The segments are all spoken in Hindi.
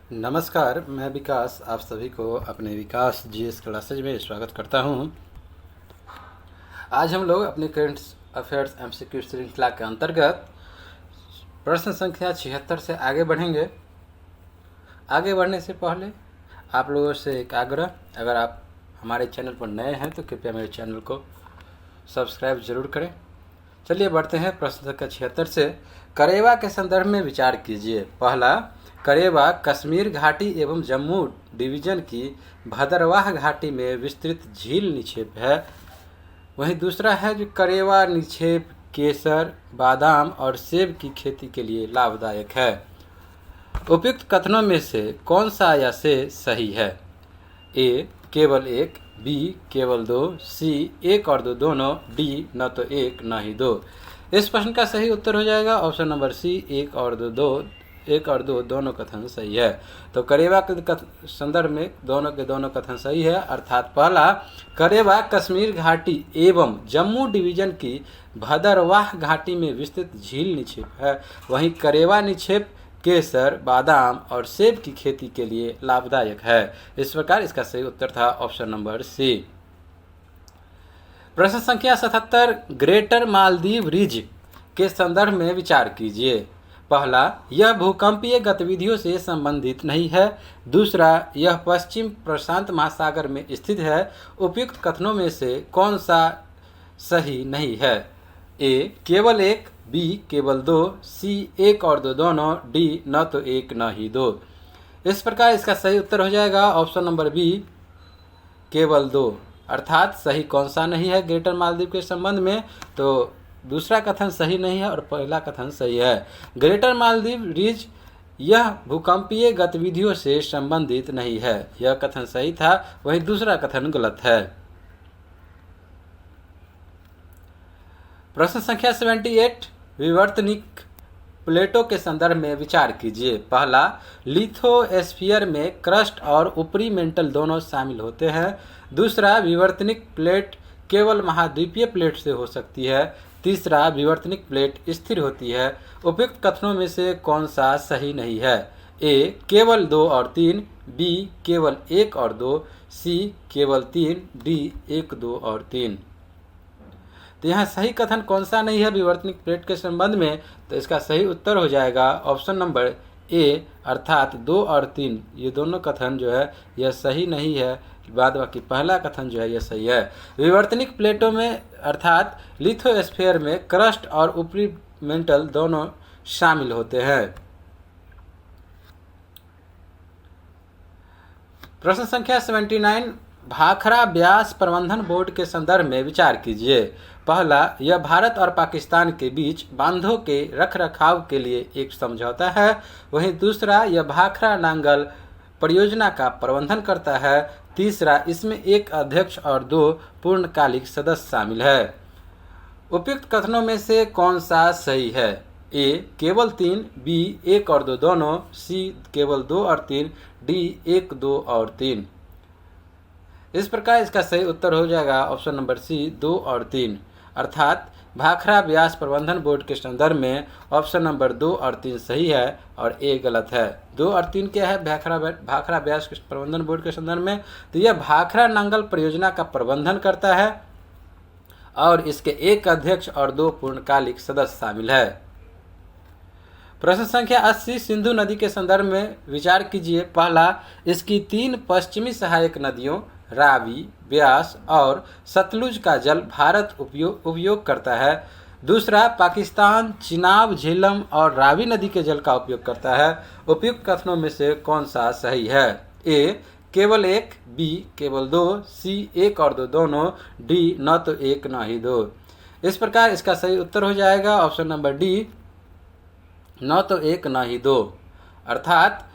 नमस्कार, मैं विकास आप सभी को अपने विकास जीएस क्लासेज में स्वागत करता हूं। आज हम लोग अपने करंट अफेयर्स एमसीक्यू श्रृंखला के अंतर्गत प्रश्न संख्या 76 से आगे बढ़ेंगे। आगे बढ़ने से पहले आप लोगों से एक आग्रह, अगर आप हमारे चैनल पर नए हैं तो कृपया मेरे चैनल को सब्सक्राइब जरूर करें। चलिए बढ़ते हैं प्रश्न संख्या 76 से। करेवा के संदर्भ में विचार कीजिए। पहला, करेवा कश्मीर घाटी एवं जम्मू डिवीजन की भदरवाह घाटी में विस्तृत झील निक्षेप है। वहीं दूसरा है जो करेवा निक्षेप केसर, बादाम और सेब की खेती के लिए लाभदायक है। उपयुक्त कथनों में से कौन सा या से सही है? ए केवल एक, बी केवल दो, सी एक और दो दोनों, डी न तो एक न ही दो। इस प्रश्न का सही उत्तर हो जाएगा ऑप्शन नंबर सी, एक और दो दोनों कथन सही है। तो करेवा के संदर्भ में दोनों के दोनों कथन सही है, अर्थात पहला, करेवा कश्मीर घाटी एवं जम्मू डिवीजन की भदरवाह घाटी में विस्तृत झील निक्षेप है। वहीं करेवा निक्षेप केसर, बादाम और सेब की खेती के लिए लाभदायक है। इस प्रकार इसका सही उत्तर था ऑप्शन नंबर सी। प्रश्न संख्या 77, ग्रेटर मालदीव रिज के संदर्भ में विचार कीजिए। पहला, यह भूकंपीय गतिविधियों से संबंधित नहीं है। दूसरा, यह पश्चिम प्रशांत महासागर में स्थित है। उपयुक्त कथनों में से कौन सा सही नहीं है? ए केवल एक, बी केवल दो, सी एक और दो दोनों, डी न तो एक न ही दो। इस प्रकार इसका सही उत्तर हो जाएगा ऑप्शन नंबर बी, केवल दो। अर्थात सही कौन सा नहीं है ग्रेटर मालदीव के संबंध में? तो दूसरा कथन सही नहीं है और पहला कथन सही है। ग्रेटर मालदीव रिज यह भूकंपीय गतिविधियों से संबंधित नहीं है, यह कथन सही था, वहीं दूसरा कथन गलत है। प्रश्न संख्या 78, विवर्तनिक प्लेटों के संदर्भ में विचार कीजिए। पहला, लिथोस्फीयर में क्रस्ट और ऊपरी मेंटल दोनों शामिल होते हैं। दूसरा, विवर्तनिक प्लेट केवल महाद्वीपीय प्लेट से हो सकती है। तीसरा, विवर्तनिक प्लेट स्थिर होती है। उपयुक्त कथनों में से कौन सा सही नहीं है? ए केवल 2 और 3, बी केवल 1 और 2, सी केवल 3, डी 1, 2 और 3। तो यहाँ सही कथन कौन सा नहीं है विवर्तनिक प्लेट के संबंध में? तो इसका सही उत्तर हो जाएगा ऑप्शन नंबर ए, अर्थात 2 और 3 ये दोनों कथन जो है यह सही नहीं है। बाद बाकी पहला कथन जो है यह सही है। विवर्तनिक प्लेटों में अर्थात लिथोस्फीयर में क्रस्ट और ऊपरी मेंटल दोनों शामिल होते हैं। प्रश्न संख्या 79, भाखड़ा ब्यास प्रबंधन बोर्ड के संदर्भ में विचार कीजिए। पहला, यह भारत और पाकिस्तान के बीच बांधों के रखरखाव के लिए एक समझौता है। वहीं दूसरा, यह भाखड़ा नांगल परियोजना का प्रबंधन करता है। तीसरा, इसमें एक अध्यक्ष और 2 पूर्णकालिक सदस्य शामिल है। उपयुक्त कथनों में से कौन सा सही है? ए केवल 3, बी 1 और 2 दोनों, सी केवल 2 और 3, डी 1, 2 और 3। इस प्रकार इसका सही उत्तर हो जाएगा ऑप्शन नंबर सी, 2 और 3। अर्थात भाखड़ा ब्यास प्रबंधन बोर्ड के संदर्भ में ऑप्शन नंबर 2 और 3 सही है और ए गलत है। 2 और 3 क्या है भाखड़ा ब्यास प्रबंधन बोर्ड के संदर्भ में? तो यह भाखड़ा नांगल परियोजना का प्रबंधन करता है और इसके एक अध्यक्ष और 2 पूर्णकालिक सदस्य शामिल है। प्रश्न संख्या 80, सिंधु नदी के संदर्भ में विचार कीजिए। पहला, इसकी 3 पश्चिमी सहायक नदियों रावी, ब्यास और सतलुज का जल भारत उपयोग करता है। दूसरा, पाकिस्तान चिनाब, झेलम और रावी नदी के जल का उपयोग करता है। उपयुक्त कथनों में से कौन सा सही है? ए केवल 1, बी केवल 2, सी 1 और 2 दोनों, डी न तो 1 न ही 2। इस प्रकार इसका सही उत्तर हो जाएगा ऑप्शन नंबर डी, न तो 1 न ही 2। अर्थात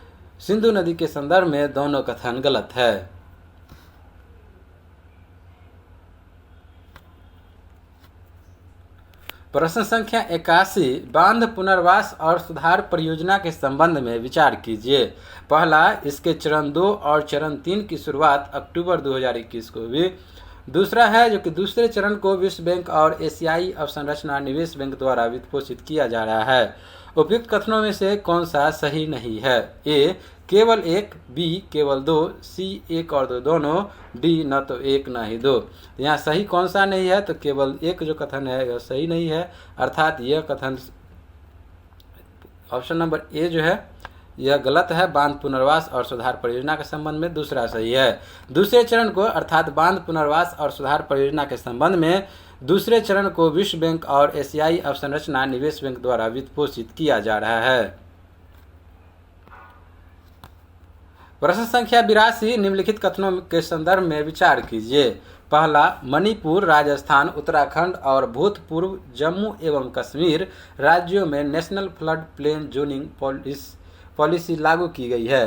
सिंधु नदी के संदर्भ में दोनों कथन गलत है। प्रश्न संख्या 81, बांध पुनर्वास और सुधार परियोजना के संबंध में विचार कीजिए। पहला, इसके चरण 2 और चरण 3 की शुरुआत अक्टूबर 2021 को हुई। दूसरा है जो कि दूसरे चरण को विश्व बैंक और एशियाई अवसंरचना निवेश बैंक द्वारा वित्त पोषित किया जा रहा है। उपयुक्त कथनों में से कौन सा सही नहीं है? ए केवल एक, बी केवल दो, सी एक और दो दोनों, डी न तो एक न ही दो। यहाँ सही कौन सा नहीं है? तो केवल एक जो कथन है यह सही नहीं है, अर्थात यह कथन ऑप्शन नंबर ए जो है यह गलत है। बांध पुनर्वास और सुधार परियोजना के संबंध में दूसरा सही है। दूसरे चरण को अर्थात बांध पुनर्वास और सुधार परियोजना के संबंध में दूसरे चरण को विश्व बैंक और एशियाई अवसंरचना निवेश बैंक द्वारा वित्त पोषित किया जा रहा है। प्रश्न संख्या 82 निम्नलिखित कथनों के संदर्भ में विचार कीजिए। पहला, मणिपुर, राजस्थान, उत्तराखंड और भूतपूर्व जम्मू एवं कश्मीर राज्यों में national flood plain zoning policy लागू की गई है।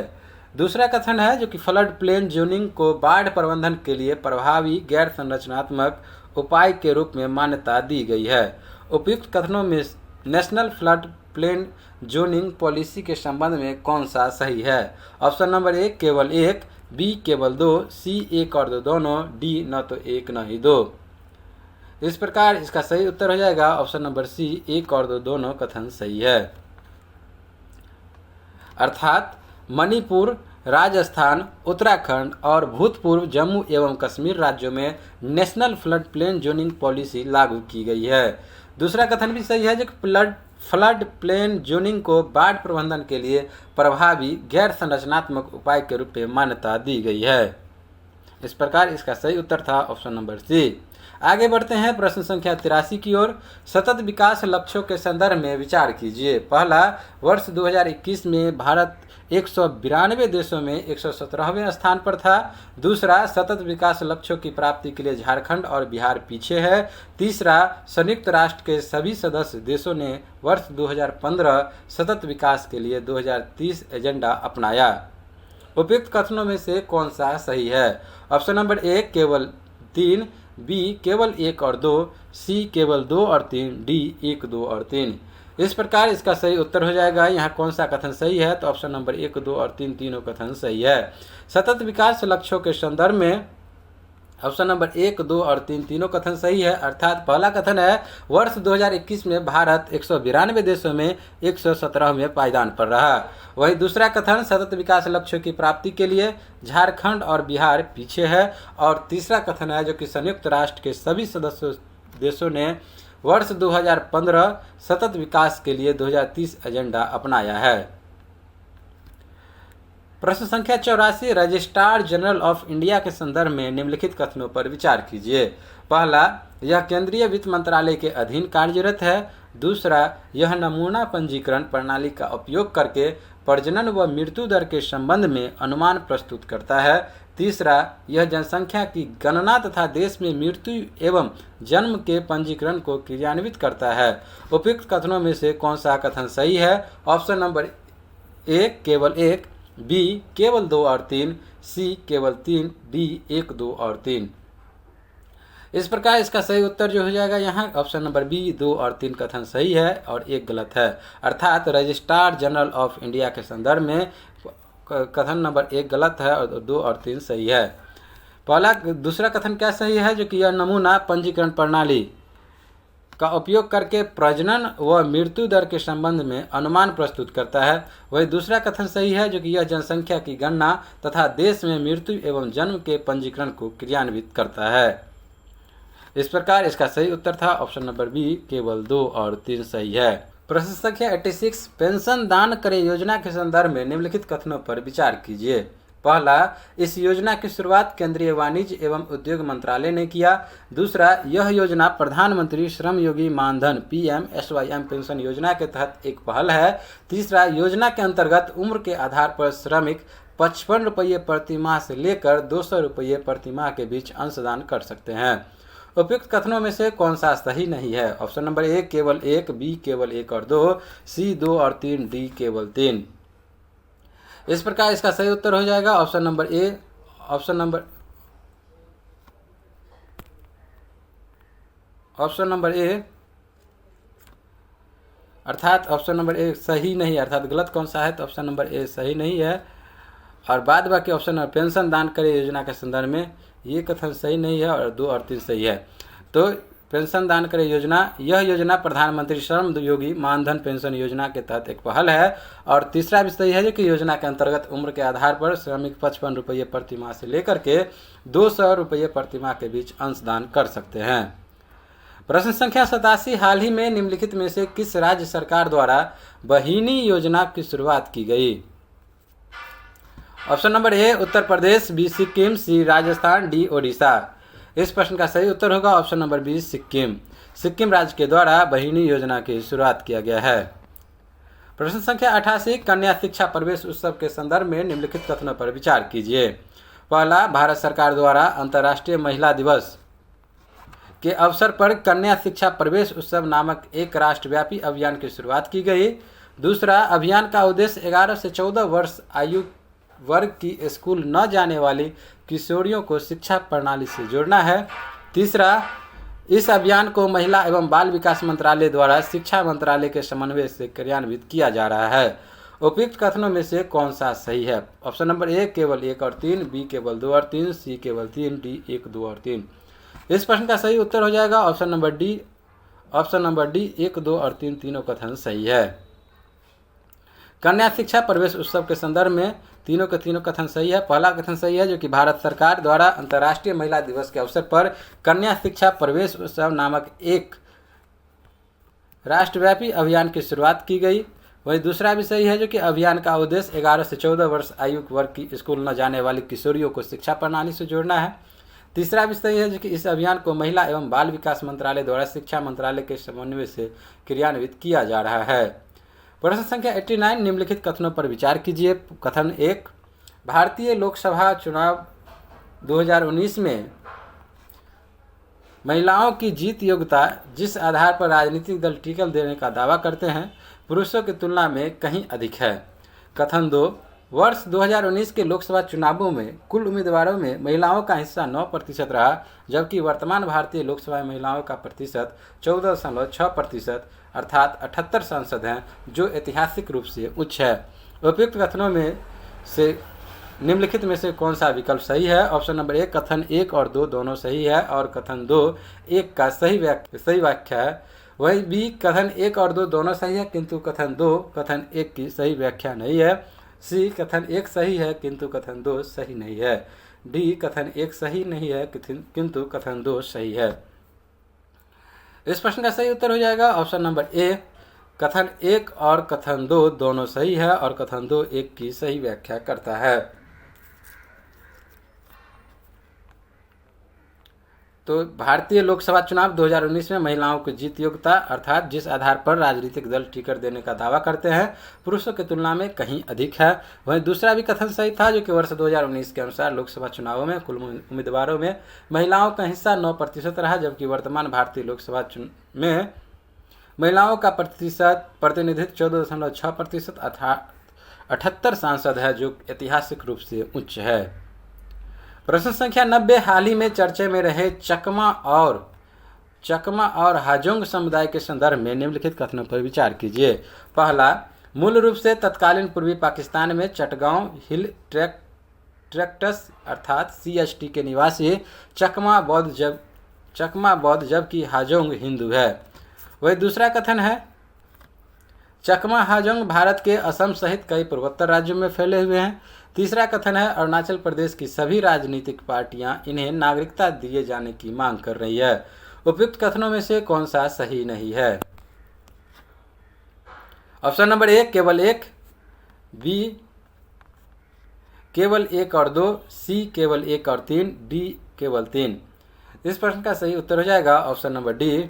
दूसरा कथन है जो कि फ्लड प्लेन जोनिंग को बाढ़ प्रबंधन के लिए प्रभावी गैर संरचनात्मक उपाय के रूप में मान्यता दी गई है। उपयुक्त कथनों में national flood plain zoning policy के संबंध में कौन सा सही है? ऑप्शन नंबर ए केवल एक, बी केवल दो, सी एक और दो दोनों, डी न तो एक न ही दो। इस प्रकार इसका सही उत्तर हो जाएगा ऑप्शन नंबर सी, एक और दो दोनों कथन सही है। अर्थात मणिपुर, राजस्थान, उत्तराखंड और भूतपूर्व जम्मू एवं कश्मीर राज्यों में national flood plain zoning policy लागू की गई है। दूसरा कथन भी सही है जो फ्लड प्लेन जोनिंग को बाढ़ प्रबंधन के लिए प्रभावी गैर संरचनात्मक उपाय के रूप में मान्यता दी गई है। इस प्रकार इसका सही उत्तर था ऑप्शन नंबर सी। आगे बढ़ते हैं प्रश्न संख्या 83 की ओर। सतत विकास लक्ष्यों के संदर्भ में विचार कीजिए। पहला, वर्ष 2021 में भारत 192 देशों में 117वें स्थान पर था। दूसरा, सतत विकास लक्ष्यों की प्राप्ति के लिए झारखंड और बिहार पीछे है। तीसरा, संयुक्त राष्ट्र के सभी सदस्य देशों ने वर्ष 2015 सतत विकास के लिए 2030 एजेंडा अपनाया। उपयुक्त कथनों में से कौन सा सही है? ऑप्शन नंबर ए केवल 3, बी केवल 1 और 2, सी केवल 2 और 3, डी 1, 2 और 3। इस प्रकार इसका सही उत्तर हो जाएगा। यहाँ कौन सा कथन सही है? तो ऑप्शन नंबर 1, 2 और 3 तीनों कथन सही है। सतत विकास लक्ष्यों के संदर्भ में ऑप्शन नंबर 1, 2 और 3 तीनों कथन सही है। अर्थात पहला कथन है वर्ष 2021 में भारत 192 देशों में 117वें पायदान पर रहा। वही दूसरा कथन सतत विकास लक्ष्यों की प्राप्ति के लिए झारखंड और बिहार पीछे है। और तीसरा कथन है जो कि संयुक्त राष्ट्र के सभी सदस्य देशों ने वर्ष 2015 सतत विकास के लिए 2030 एजेंडा अपनाया है। प्रश्न संख्या 84 रजिस्ट्रार जनरल ऑफ इंडिया के संदर्भ में निम्नलिखित कथनों पर विचार कीजिए। पहला, यह केंद्रीय वित्त मंत्रालय के अधीन कार्यरत है। दूसरा, यह नमूना पंजीकरण प्रणाली का उपयोग करके प्रजनन व मृत्यु दर के संबंध में अनुमान प्रस्तुत करता है। तीसरा, यह जनसंख्या की गणना तथा देश में मृत्यु एवं जन्म के पंजीकरण को क्रियान्वित करता है। उपयुक्त कथनों में से कौन सा कथन सही है? ऑप्शन नंबर ए केवल 1, बी केवल 2 और 3, सी केवल 3, डी 1, 2 और 3। इस प्रकार इसका सही उत्तर जो हो जाएगा यहाँ ऑप्शन नंबर बी 2 और 3 कथन सही है और 1 गलत है। अर्थात रजिस्ट्रार जनरल ऑफ इंडिया के संदर्भ में कथन नंबर 1 गलत है और 2 और 3 सही है। दूसरा कथन क्या सही है? जो कि यह नमूना पंजीकरण प्रणाली का उपयोग करके प्रजनन व मृत्यु दर के संबंध में अनुमान प्रस्तुत करता है। वही दूसरा कथन सही है जो कि यह जनसंख्या की गणना तथा देश में मृत्यु एवं जन्म के पंजीकरण को क्रियान्वित करता है। इस प्रकार इसका सही उत्तर था ऑप्शन नंबर बी केवल 2 और 3 सही है। प्रश्न संख्या 86 पेंशन दान करें योजना के संदर्भ में निम्नलिखित कथनों पर विचार कीजिए। पहला, इस योजना की शुरुआत केंद्रीय वाणिज्य एवं उद्योग मंत्रालय ने किया। दूसरा, यह योजना प्रधानमंत्री श्रम योगी मानधन PMSYM पेंशन योजना के तहत एक पहल है। तीसरा, योजना के अंतर्गत उम्र के आधार पर श्रमिक 55 रुपये प्रति माह से लेकर 200 रुपये प्रति माह के बीच अंशदान कर सकते हैं। उपयुक्त कथनों में से कौन सा सही नहीं है? ऑप्शन नंबर ए केवल 1, बी केवल 1 और 2, सी 2 और 3, डी केवल 3। इस प्रकार इसका सही उत्तर हो जाएगा ऑप्शन नंबर ए। ऑप्शन नंबर ए अर्थात ऑप्शन नंबर ए सही नहीं, अर्थात गलत कौन सा है? तो ऑप्शन नंबर ए सही नहीं है। और बाद बाकी ऑप्शन नंबर पेंशन दान करें योजना के संदर्भ में ये कथन सही नहीं है और 2 और 3 सही है। तो पेंशन दान करे योजना, यह योजना प्रधानमंत्री श्रम योगी मानधन पेंशन योजना के तहत एक पहल है। और तीसरा विषय है जो कि योजना के अंतर्गत उम्र के आधार पर श्रमिक 55 रुपये प्रति माह से लेकर के 200 रुपये प्रति माह के बीच अंशदान कर सकते हैं। प्रश्न संख्या 87, हाल ही में निम्नलिखित में से किस राज्य सरकार द्वारा बहिनी योजना की शुरुआत की गई? Option number A Uttar Pradesh, B Sikkim, C Rajasthan, D Odisha. इस प्रश्न का सही उत्तर होगा option number B Sikkim. Sikkim राज्य के द्वारा बहिनी योजना की शुरुआत किया गया है। प्रश्न संख्या 88, कन्या शिक्षा प्रवेश उत्सव के संदर्भ में निम्नलिखित कथनों पर विचार कीजिए। पहला, भारत सरकार द्वारा अंतर्राष्ट्रीय महिला दिवस के अवसर पर कन्या शिक्षा प्रवेश उत्सव नामक एक राष्ट्रव्यापी अभियान की शुरुआत की गई। दूसरा, अभियान का उद्देश्य 11 से 14 वर्ष आयु वर्ग की स्कूल न जाने वाली किशोरियों को शिक्षा प्रणाली से जोड़ना है। तीसरा, इस अभियान को महिला एवं बाल विकास मंत्रालय द्वारा शिक्षा मंत्रालय के समन्वय से क्रियान्वित किया जा रहा है। उपयुक्त कथनों में से कौन सा सही है? ऑप्शन नंबर ए केवल 1 और 3, बी केवल 2 और 3, सी केवल 3, डी 1, 2 और 3। इस प्रश्न का सही उत्तर हो जाएगा option number D. Option number D 1, 2 और 3 तीनों कथन सही है। कन्या शिक्षा प्रवेश उत्सव के संदर्भ में तीनों के तीनों कथन सही है। पहला कथन सही है जो कि भारत सरकार द्वारा अंतर्राष्ट्रीय महिला दिवस के अवसर पर कन्या शिक्षा प्रवेश उत्सव नामक एक राष्ट्रव्यापी अभियान की शुरुआत की गई। वही दूसरा भी सही है जो कि अभियान का उद्देश्य 11 से 14 वर्ष आयु वर्ग की स्कूल न जाने वाली किशोरियों को शिक्षा प्रणाली से जोड़ना है। तीसरा भी सही है जो कि इस अभियान को महिला एवं बाल विकास मंत्रालय द्वारा शिक्षा मंत्रालय के समन्वय से क्रियान्वित किया जा रहा है। प्रश्न संख्या 89, निम्नलिखित कथनों पर विचार कीजिए। कथन 1, भारतीय लोकसभा चुनाव 2019 में महिलाओं की जीत योग्यता जिस आधार पर राजनीतिक दल टिकट देने का दावा करते हैं पुरुषों की तुलना में कहीं अधिक है। कथन 2, वर्ष 2019 के लोकसभा चुनावों में कुल उम्मीदवारों में महिलाओं का हिस्सा 9% रहा, जबकि वर्तमान भारतीय लोकसभा में महिलाओं का प्रतिशत 14.6% अर्थात 78 सांसद हैं, जो ऐतिहासिक रूप से उच्च है। उपयुक्त कथनों में से निम्नलिखित में से कौन सा विकल्प सही है? ऑप्शन नंबर ए कथन 1 और 2 दोनों सही है और कथन 2 1 का सही व्याख्या है। वही बी कथन 1 और 2 दोनों सही है किंतु कथन 2 कथन 1 की सही व्याख्या नहीं है। सी कथन 1 सही है किंतु कथन 2 सही नहीं है। डी कथन 1 सही नहीं है किंतु कथन 2 सही है। इस प्रश्न का सही उत्तर हो जाएगा ऑप्शन नंबर ए, कथन 1 और कथन 2 दोनों सही है और कथन 2 1 की सही व्याख्या करता है। तो भारतीय लोकसभा चुनाव 2019 में महिलाओं की जीत योग्यता अर्थात जिस आधार पर राजनीतिक दल टिकट देने का दावा करते हैं पुरुषों की तुलना में कहीं अधिक है। वहीं दूसरा भी कथन सही था जो कि वर्ष 2019 के अनुसार लोकसभा चुनावों में कुल उम्मीदवारों में महिलाओं का हिस्सा 9% रहा, जबकि वर्तमान भारतीय लोकसभा में महिलाओं का प्रतिनिधित्व 14.6% अर्थात 78 सांसद है, जो ऐतिहासिक रूप से उच्च है। प्रश्न संख्या 90, हाल ही में चर्चा में रहे चकमा और हाजोंग समुदाय के संदर्भ में निम्नलिखित कथनों पर विचार कीजिए। पहला, मूल रूप से तत्कालीन पूर्वी पाकिस्तान में चटगांव हिल ट्रैक्टस अर्थात CHT के निवासी चकमा बौद्ध जबकि हाजोंग हिंदू है। वही दूसरा कथन है चकमा हाजोंग भारत के असम सहित कई पूर्वोत्तर राज्यों में फैले हुए हैं। तीसरा कथन है अरुणाचल प्रदेश की सभी राजनीतिक पार्टियां इन्हें नागरिकता दिए जाने की मांग कर रही है। उपयुक्त कथनों में से कौन सा सही नहीं है? ऑप्शन नंबर ए केवल 1, बी केवल 1 और 2, सी केवल 1 और 3, डी केवल 3। इस प्रश्न का सही उत्तर हो जाएगा option number D.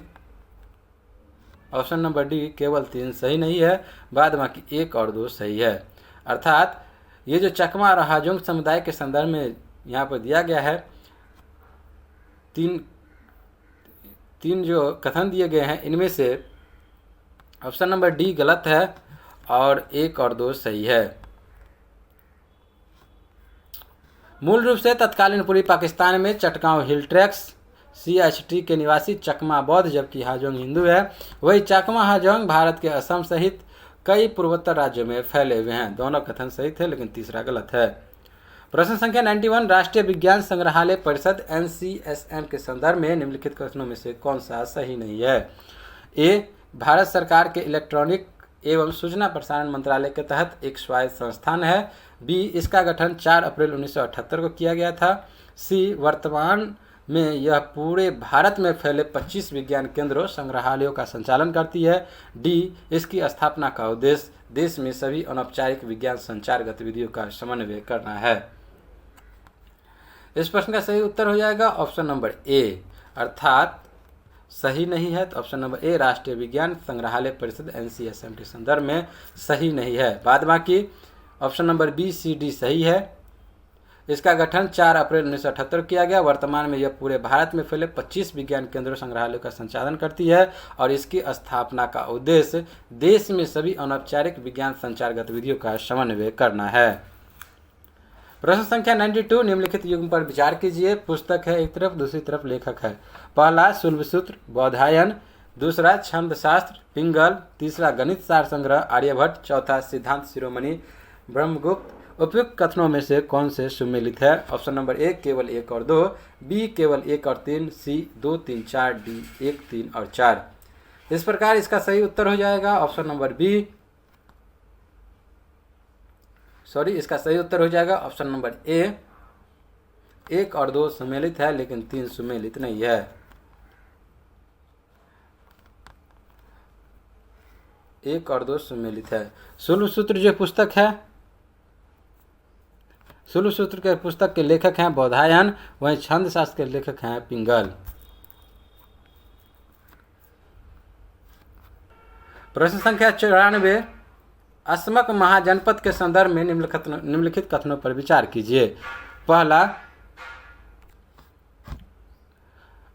Option number D केवल 3 सही नहीं है, बाद बाकी 1 और 2 सही है। अर्थात ये जो चकमा और हाजोंग समुदाय के संदर्भ में यहाँ पर दिया गया है, तीन जो कथन दिए गए हैं इनमें से ऑप्शन नंबर डी गलत है और 1 और 2 सही है। मूल रूप से तत्कालीन पूर्वी पाकिस्तान में चटगांव हिल ट्रैक्स CHT के निवासी चकमा बौद्ध जबकि हाजोंग हिंदू है। वही चकमा हाजोंग भारत के असम सहित कई पूर्वोत्तर राज्यों में फैले हुए हैं। दोनों कथन सही थे लेकिन तीसरा गलत है। प्रश्न संख्या 91, राष्ट्रीय विज्ञान संग्रहालय परिषद NCSM के संदर्भ में निम्नलिखित कथनों में से कौन सा सही नहीं है? ए, भारत सरकार के इलेक्ट्रॉनिक एवं सूचना प्रसारण मंत्रालय के तहत एक स्वायत्त संस्थान है। बी, इसका गठन 4 अप्रैल 1978 को किया गया था। सी, वर्तमान में यह पूरे भारत में फैले 25 विज्ञान केंद्रों संग्रहालयों का संचालन करती है। डी, इसकी स्थापना का उद्देश्य देश में सभी अनौपचारिक विज्ञान संचार गतिविधियों का समन्वय करना है। इस प्रश्न का सही उत्तर हो जाएगा ऑप्शन नंबर ए, अर्थात सही नहीं है। तो ऑप्शन नंबर ए, राष्ट्रीय विज्ञान संग्रहालय परिषद NCSM के संदर्भ में सही नहीं है। बाद बाकी ऑप्शन नंबर बी, सी, डी सही है। इसका गठन 4 अप्रैल 1978 किया गया। वर्तमान में यह पूरे भारत में फैले 25 विज्ञान केंद्रों संग्रहालयों का संचालन करती है और इसकी स्थापना का उद्देश्य देश में सभी अनौपचारिक विज्ञान संचार गतिविधियों का समन्वय करना है। प्रश्न संख्या 92, निम्नलिखित युग्म पर विचार कीजिए। पुस्तक है एक तरफ, दूसरी तरफ लेखक है। पहला शुल्बसूत्र बौधायन, दूसरा छंद शास्त्र पिंगल, तीसरा गणित सार संग्रह आर्यभट्ट, चौथा सिद्धांत शिरोमणि ब्रह्मगुप्त। उपयुक्त कथनों में से कौन से सुमेलित है? ऑप्शन नंबर ए, केवल 1 और 2, बी, केवल 1 और 3, सी, 2, 3, 4, डी, 1, 3 और 4। इस प्रकार इसका सही उत्तर हो जाएगा ऑप्शन नंबर बी, इसका सही उत्तर हो जाएगा ऑप्शन नंबर ए, 1 और 2 सुमेलित है लेकिन 3 सुमेलित नहीं है। एक और 2 सुमेलित है। शुल्बसूत्र जो पुस्तक है, शुल्बसूत्र के पुस्तक के लेखक हैं बौधायन, वहीं छंद शास्त्र के लेखक हैं पिंगल। प्रश्न संख्या 94, अस्मक महाजनपद के संदर्भ में निम्नलिखित कथनों पर विचार कीजिए। पहला,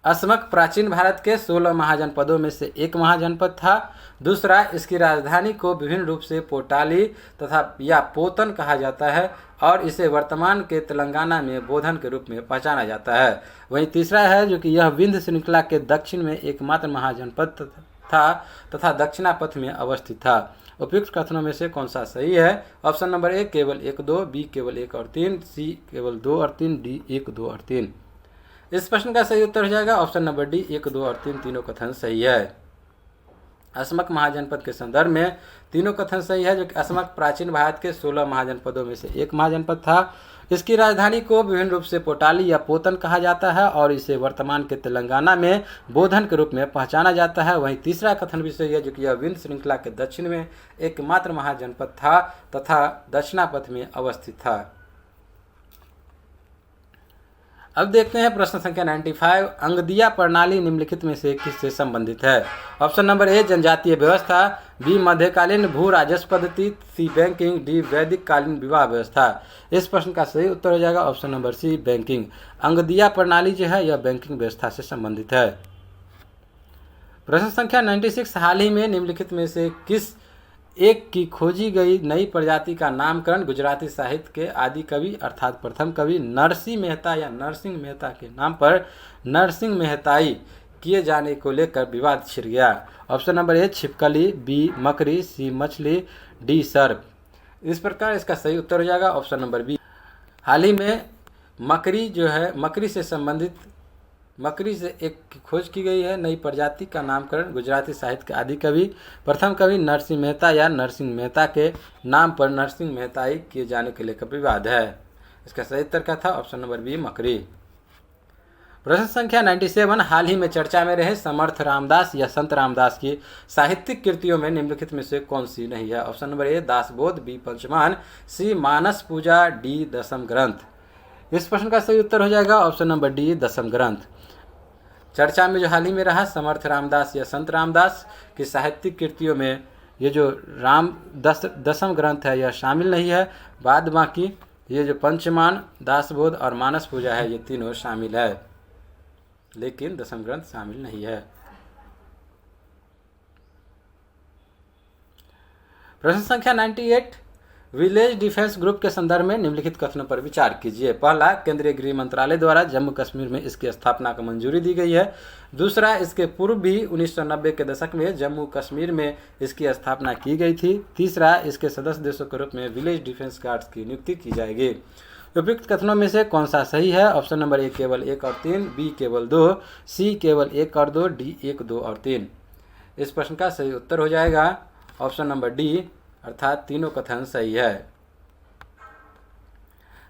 अस्मक प्राचीन भारत के 16 महाजनपदों में से एक महाजनपद था। दूसरा, इसकी राजधानी को विभिन्न रूप से पोटाली तथा या पोतन कहा जाता है और इसे वर्तमान के तेलंगाना में बोधन के रूप में पहचाना जाता है। वहीं तीसरा है जो कि यह विंध्य श्रृंखला के दक्षिण में एकमात्र महाजनपद था तथा दक्षिणापथ में अवस्थित था। उपयुक्त कथनों में से कौन सा सही है? ऑप्शन नंबर ए, केवल 1, 2, बी, केवल 1 और 3, सी, केवल 2 और 3, डी, 1, 2 और 3। इस प्रश्न का सही उत्तर हो जाएगा ऑप्शन नंबर डी, 1, 2 और 3 तीनों कथन सही है। अस्मक महाजनपद के संदर्भ में तीनों कथन सही है, जो कि अस्मक प्राचीन भारत के 16 महाजनपदों में से एक महाजनपद था। इसकी राजधानी को विभिन्न रूप से पोटाली या पोतन कहा जाता है और इसे वर्तमान के तेलंगाना में बोधन के रूप में पहचाना जाता है। वहीं तीसरा कथन भी सही है, जो कि यह विंध्य श्रृंखला के दक्षिण में एकमात्र महाजनपद था तथा दक्षिणापथ में अवस्थित था। अब देखते हैं प्रश्न संख्या 95, अंगदिया प्रणाली निम्नलिखित में से किससे संबंधित है? ऑप्शन नंबर ए, जनजातीय व्यवस्था, बी, मध्यकालीन भू राजस्व पद्धति, सी, बैंकिंग, डी, वैदिक कालीन विवाह व्यवस्था। इस प्रश्न का सही उत्तर हो जाएगा ऑप्शन नंबर सी, बैंकिंग। अंगदिया प्रणाली जो है यह बैंकिंग व्यवस्था से संबंधित है। प्रश्न संख्या 96, हाल ही में निम्नलिखित में से किस एक की खोजी गई नई प्रजाति का नामकरण गुजराती साहित्य के आदि कवि अर्थात प्रथम कवि नरसिंह मेहता या नरसिंह मेहता के नाम पर नरसिंह मेहताई किए जाने को लेकर विवाद छिड़ गया? ऑप्शन नंबर ए, छिपकली, बी, मकड़ी, सी, मछली, डी, सर्प। इस प्रकार इसका सही उत्तर हो जाएगा ऑप्शन नंबर बी। हाल ही में मकड़ी जो है, मकड़ी से एक खोज की गई है नई प्रजाति का नामकरण गुजराती साहित्य के आदि कवि प्रथम कवि नरसिंह मेहता या नरसिंह मेहता के नाम पर नरसिंह मेहताई किए जाने के लेकर विवाद है। इसका सही उत्तर क्या था? ऑप्शन नंबर बी, मकड़ी। प्रश्न संख्या 97, हाल ही में चर्चा में रहे समर्थ रामदास या संत रामदास की साहित्यिक कृतियों में निम्नलिखित में से कौन सी नहीं है? Option number A, Dasbodh, B, Panchman, C, Manas Puja, D, Dasam Granth. इस प्रश्न का सही उत्तर हो जाएगा ऑप्शन नंबर डी, दशम ग्रंथ। चर्चा में जो हाल ही में रहा समर्थ रामदास या संत रामदास की साहित्यिक कृतियों में ये जो दशम ग्रंथ है यह शामिल नहीं है। बाद बाकी ये जो पंचमान, दासबोध और मानस पूजा है ये तीनों शामिल है, लेकिन दशम ग्रंथ शामिल नहीं है। प्रश्न संख्या 98, विलेज डिफेंस ग्रुप के संदर्भ में निम्नलिखित कथनों पर विचार कीजिए। पहला, केंद्रीय गृह मंत्रालय द्वारा जम्मू कश्मीर में इसकी स्थापना को मंजूरी दी गई है। दूसरा, इसके पूर्व भी 1990 के दशक में जम्मू कश्मीर में इसकी स्थापना की गई थी। तीसरा, इसके सदस्य देशों के रूप में विलेज डिफेंस गार्ड्स की नियुक्ति की जाएगी। उपयुक्त कथनों में से कौन सा सही है? ऑप्शन नंबर ए केवल 1 और 3, बी केवल 2, सी केवल 1 और 2, डी 1, 2 और 3। इस प्रश्न का सही उत्तर हो जाएगा ऑप्शन नंबर डी, अर्थात तीनों कथन सही है।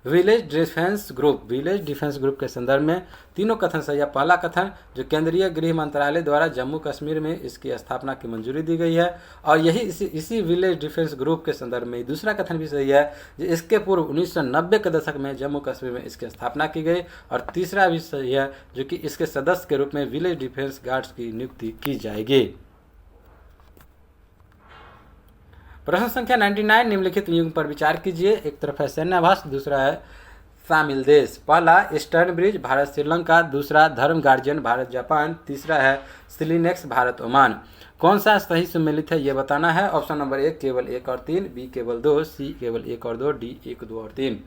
विलेज डिफेंस ग्रुप के संदर्भ में तीनों कथन सही है। पहला कथन, जो केंद्रीय गृह मंत्रालय द्वारा जम्मू कश्मीर में इसकी स्थापना की मंजूरी दी गई है, और यही इसी विलेज डिफेंस ग्रुप के संदर्भ में दूसरा कथन भी सही है, जो इसके पूर्व 1990 के दशक में जम्मू कश्मीर में इसकी स्थापना की गई। और तीसरा भी सही है, जो कि इसके सदस्य के रूप में विलेज डिफेंस गार्ड्स की नियुक्ति की जाएगी। प्रश्न संख्या 99, निम्नलिखित युग्म पर विचार कीजिए। एक तरफ है सैन्यावास, दूसरा है शामिल देश। पहला ईस्टर्न ब्रिज भारत श्रीलंका, दूसरा धर्म गार्जियन भारत जापान, तीसरा है सिलिनेक्स भारत ओमान। कौन सा सही सम्मिलित है ये बताना है। ऑप्शन नंबर 1 केवल 1 और 3, बी केवल 2, सी केवल 1 और 2, डी 1, 2 और 3।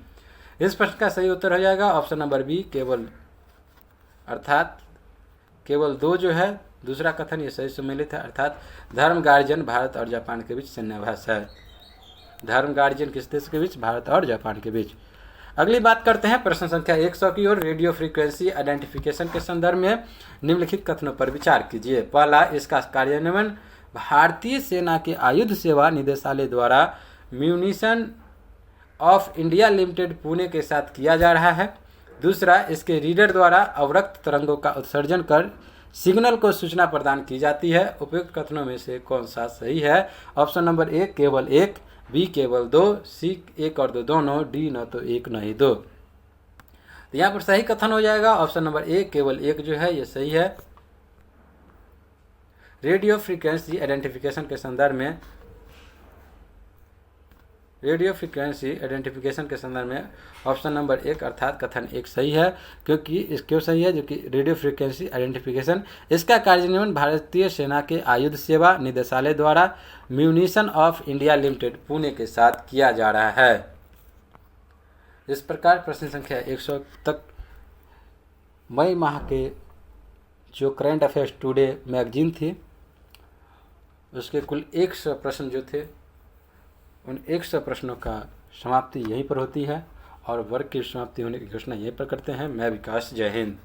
इस प्रश्न का सही उत्तर हो जाएगा ऑप्शन नंबर बी केवल, अर्थात केवल 2 जो है दूसरा कथन ये सही सम्मिलित है, अर्थात धर्म गार्जियन भारत और जापान के बीच सैन्याभ्यास है। धर्म गार्जियन किस देश के बीच? भारत और जापान के बीच। अगली बात करते हैं प्रश्न संख्या 100 की ओर। रेडियो फ्रीक्वेंसी आइडेंटिफिकेशन के संदर्भ में निम्नलिखित कथनों पर विचार कीजिए। पहला, इसका कार्यान्वयन भारतीय सेना के आयुध सेवा निदेशालय द्वारा munition of India limited Pune के साथ किया जा रहा है। दूसरा, इसके रीडर द्वारा अवरक्त तरंगों का उत्सर्जन कर सिग्नल को सूचना प्रदान की जाती है। उपयुक्त कथनों में से कौन सा सही है? ऑप्शन नंबर 1 केवल 1, बी केवल 2, सी 1 और 2 दोनों, डी न तो 1 न ही 2। तो यहाँ पर सही कथन हो जाएगा ऑप्शन नंबर 1 केवल 1 जो है ये सही है। रेडियो फ्रीक्वेंसी आइडेंटिफिकेशन के संदर्भ में ऑप्शन नंबर 1 अर्थात कथन 1 सही है। क्यों सही है? जो कि रेडियो फ्रीक्वेंसी आइडेंटिफिकेशन, इसका कार्यान्वयन भारतीय सेना के आयुध सेवा निदेशालय द्वारा munition of India limited Pune के साथ किया जा रहा है। इस प्रकार प्रश्न संख्या 100 तक मई माह के जो करंट अफेयर्स टुडे मैगजीन थी उसके कुल 100 प्रश्न जो थे, उन 100 प्रश्नों का समाप्ति यहीं पर होती है और वर्ग की समाप्ति होने की घोषणा यहीं पर करते हैं। मैं विकास, जय हिंद।